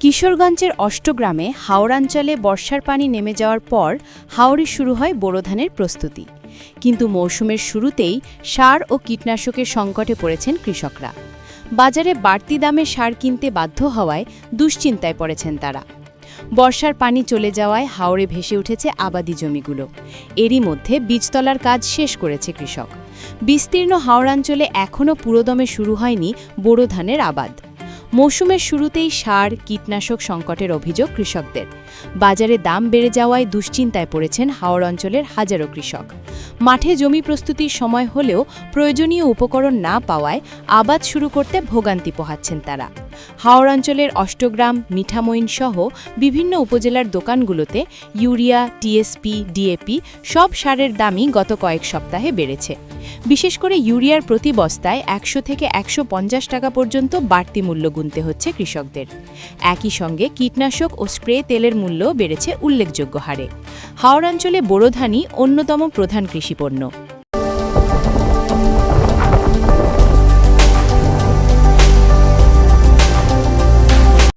কিশোরগঞ্জের অষ্টগ্রামে হাওড়াঞ্চলে বর্ষার পানি নেমে যাওয়ার পর হাওরে শুরু হয় বোরো ধানের প্রস্তুতি। কিন্তু মৌসুমের শুরুতেই সার ও কীটনাশকের সংকটে পড়েছেন কৃষকরা। বাজারে বাড়তি দামে সার কিনতে বাধ্য হওয়ায় দুশ্চিন্তায় পড়েছেন তারা। বর্ষার পানি চলে যাওয়ায় হাওরে ভেসে উঠেছে আবাদি জমিগুলো। এরই মধ্যে বীজতলার কাজ শেষ করেছে কৃষক। বিস্তীর্ণ হাওড়াঞ্চলে এখনও পুরোদমে শুরু হয়নি বোরো ধানের আবাদ। মৌসুমের শুরুতেই সার কীটনাশক সংকটের অভিযোগ কৃষকদের। বাজারে দাম বেড়ে যাওয়ায় দুশ্চিন্তায় পড়েছেন হাওড় অঞ্চলের হাজারো কৃষক। মাঠে জমি প্রস্তুতির সময় হলেও প্রয়োজনীয় উপকরণ না পাওয়ায় আবাদ শুরু করতে ভোগান্তি পোহাচ্ছেন তারা। হাওড় অঞ্চলের অষ্টগ্রাম, মিঠামইন সহ বিভিন্ন উপজেলার দোকানগুলোতে ইউরিয়া, টিএসপি, ডিএপি সব সারের দামই গত কয়েক সপ্তাহে বেড়েছে। বিশেষ করে ইউরিয়ার প্রতি বস্তায় ১০০ থেকে ১৫০ টাকা পর্যন্ত বাড়তি মূল্য গুনতে হচ্ছে কৃষকদের। একই সঙ্গে কীটনাশক ও স্প্রে তেলের মূল্যও বেড়েছে উল্লেখযোগ্য হারে। হাওড়াঞ্চলে বোরো ধানই অন্যতম প্রধান কৃষিপণ্য।